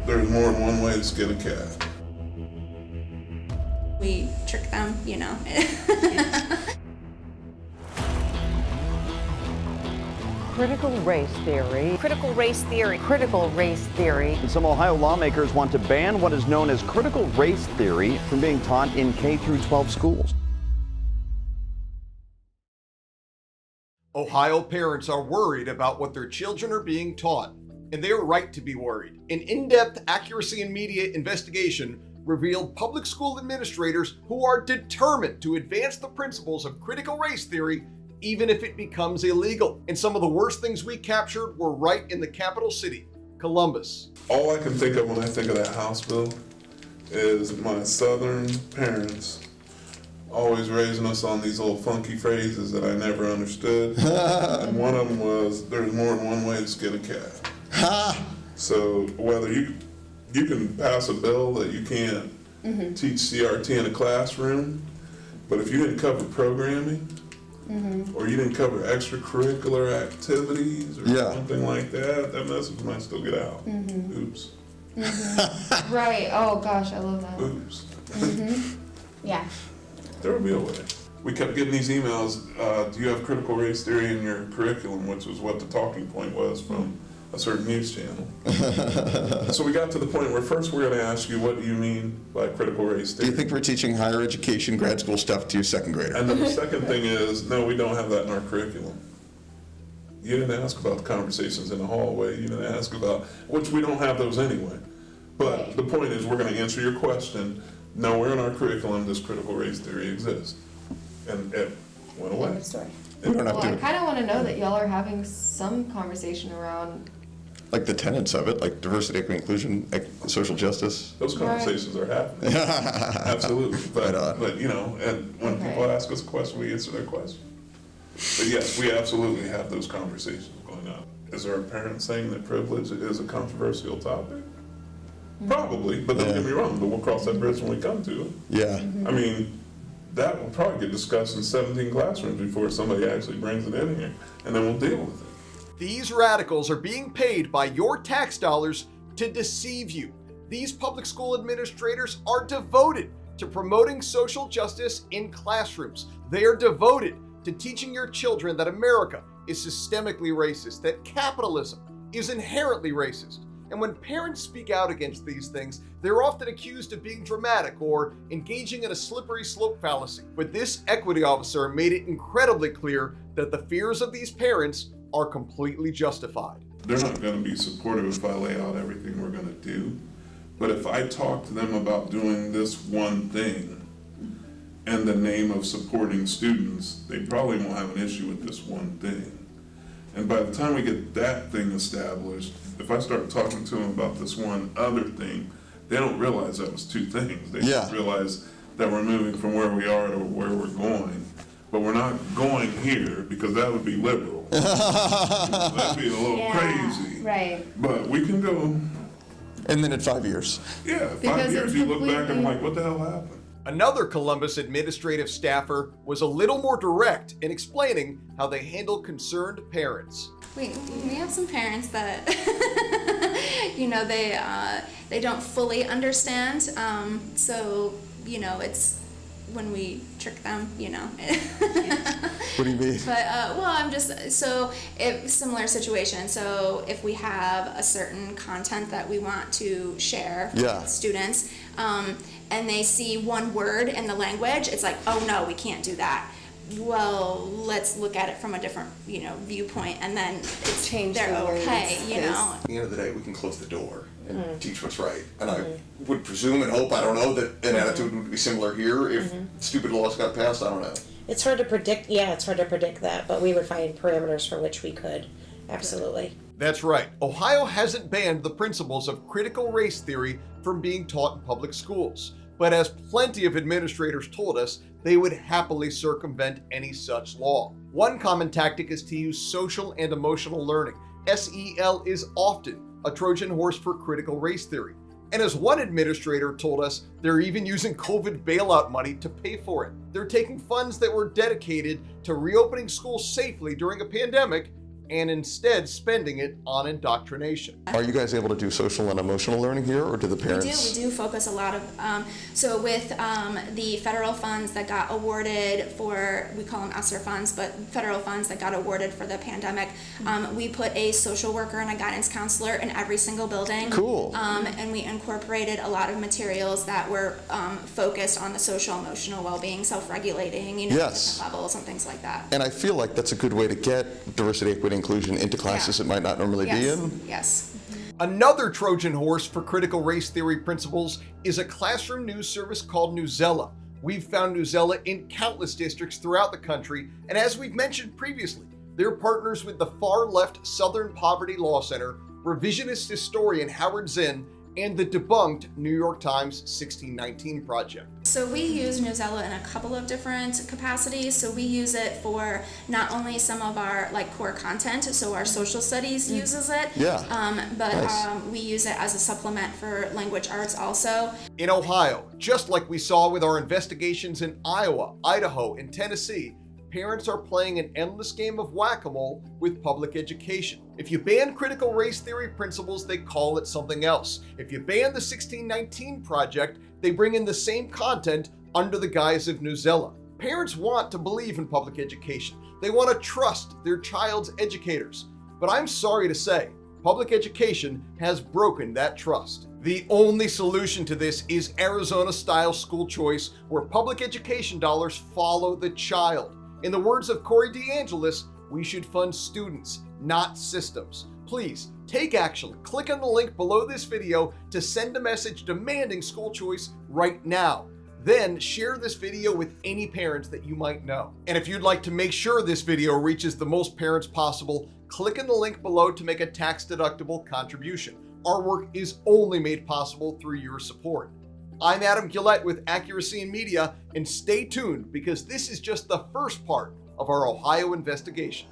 there's more than one way to skin a cat. We trick them, Critical race theory. Critical race theory. Critical race theory. Some Ohio lawmakers want to ban what is known as critical race theory from being taught in K through 12 schools. Ohio parents are worried about what their children are being taught, and they are right to be worried. An in-depth accuracy and media investigation revealed public school administrators who are determined to advance the principles of critical race theory even if it becomes illegal. And some of the worst things we captured were right in the capital city, Columbus. All I can think of when I think of that House bill is my Southern parents always raising us on these little funky phrases that I never understood. And one of them was, there's more than one way to skin a cat. So whether you can pass a bill that you can't teach CRT in a classroom, but if you didn't cover programming, or you didn't cover extracurricular activities or something like that, that message might still get out. Oops. Right. Oh gosh, I love that. Oops. Yeah. There would be a way. We kept getting these emails, do you have critical race theory in your curriculum, which was what the talking point was from a certain news channel. So we got to the point where first we're going to ask you, what do you mean by critical race Do theory? you think we're teaching higher education, grad school stuff to your second grader? And then the second thing is, no, we don't have that in our curriculum. You didn't ask about the conversations in the hallway. You didn't ask about, which we don't have those anyway. But the point is, we're going to answer your question. Nowhere in our curriculum does critical race theory exist. And it went away. End of story. We don't have Well, I to, kind of want to know that y'all are having some conversation around. like the tenets of it, like diversity, equity, inclusion, social justice. Those conversations are happening. Absolutely. Right on. But, you know, and when people ask us a question, we answer their question. But yes, we absolutely have those conversations going on. Is there a parent saying that privilege is a controversial topic? Probably, but don't get me wrong, but we'll cross that bridge when we come to it. Yeah. I mean, that will probably get discussed in 17 classrooms before somebody actually brings it in here, and then we'll deal with it. These radicals are being paid by your tax dollars to deceive you. These public school administrators are devoted to promoting social justice in classrooms. They are devoted to teaching your children that America is systemically racist, that capitalism is inherently racist. And when parents speak out against these things, they're often accused of being dramatic or engaging in a slippery slope fallacy. But this equity officer made it incredibly clear that the fears of these parents are completely justified. They're not going to be supportive if I lay out everything we're going to do. But if I talk to them about doing this one thing in the name of supporting students, they probably won't have an issue with this one thing. And by the time we get that thing established, if I start talking to them about this one other thing, they don't realize that was two things. They just realize that we're moving from where we are to where we're going. But we're not going here because that would be liberal. That'd be a little crazy. Right. But we can go. And then in 5 years. Yeah, Because 5 years it's you look back and completely- like, what the hell happened? Another Columbus administrative staffer was a little more direct in explaining how they handle concerned parents. We have some parents that, they don't fully understand. So, it's when we trick them, What do you mean? But, similar situation. So if we have a certain content that we want to share with students, and they see one word in the language, it's like, oh no, we can't do that. Well, let's look at it from a different, viewpoint, and then it's they're okay, At the end of the day, we can close the door and teach what's right. And I would presume and hope, I don't know, that an attitude would be similar here if stupid laws got passed, I don't know. It's hard to predict. Yeah, it's hard to predict that, but we would find parameters for which we could. Absolutely. That's right. Ohio hasn't banned the principles of critical race theory from being taught in public schools. But as plenty of administrators told us, they would happily circumvent any such law. One common tactic is to use social and emotional learning. SEL is often a Trojan horse for critical race theory. And as one administrator told us, they're even using COVID bailout money to pay for it. They're taking funds that were dedicated to reopening schools safely during a pandemic and instead spending it on indoctrination. Are you guys able to do social and emotional learning here, or do the parents? We do focus a lot of, so with the federal funds that got awarded for, we call them ESSER funds, but federal funds that got awarded for the pandemic, we put a social worker and a guidance counselor in every single building. Cool. And we incorporated a lot of materials that were focused on the social emotional well-being, self-regulating, Yes. different levels and things like that. And I feel like that's a good way to get diversity, equity, inclusion into classes Yeah. it might not normally be Yes, in. yes. Another Trojan horse for critical race theory principles is a classroom news service called Newsela. We've found Newsela in countless districts throughout the country, and as we've mentioned previously, they're partners with the far-left Southern Poverty Law Center, revisionist historian Howard Zinn, and the debunked New York Times 1619 Project. So we use Newsela in a couple of different capacities. So we use it for not only some of our core content, so our social studies uses it, Yeah. but Nice. we use it as a supplement for language arts also. In Ohio, just like we saw with our investigations in Iowa, Idaho, and Tennessee, parents are playing an endless game of whack-a-mole with public education. If you ban critical race theory principles, they call it something else. If you ban the 1619 Project, they bring in the same content under the guise of Newsela. Parents want to believe in public education. They want to trust their child's educators. But I'm sorry to say, public education has broken that trust. The only solution to this is Arizona-style school choice, where public education dollars follow the child. In the words of Corey DeAngelis, we should fund students, not systems. Please, take action. Click on the link below this video to send a message demanding school choice right now. Then share this video with any parents that you might know. And if you'd like to make sure this video reaches the most parents possible, click on the link below to make a tax-deductible contribution. Our work is only made possible through your support. I'm Adam Gillette with Accuracy in Media, and stay tuned because this is just the first part of our Ohio investigation.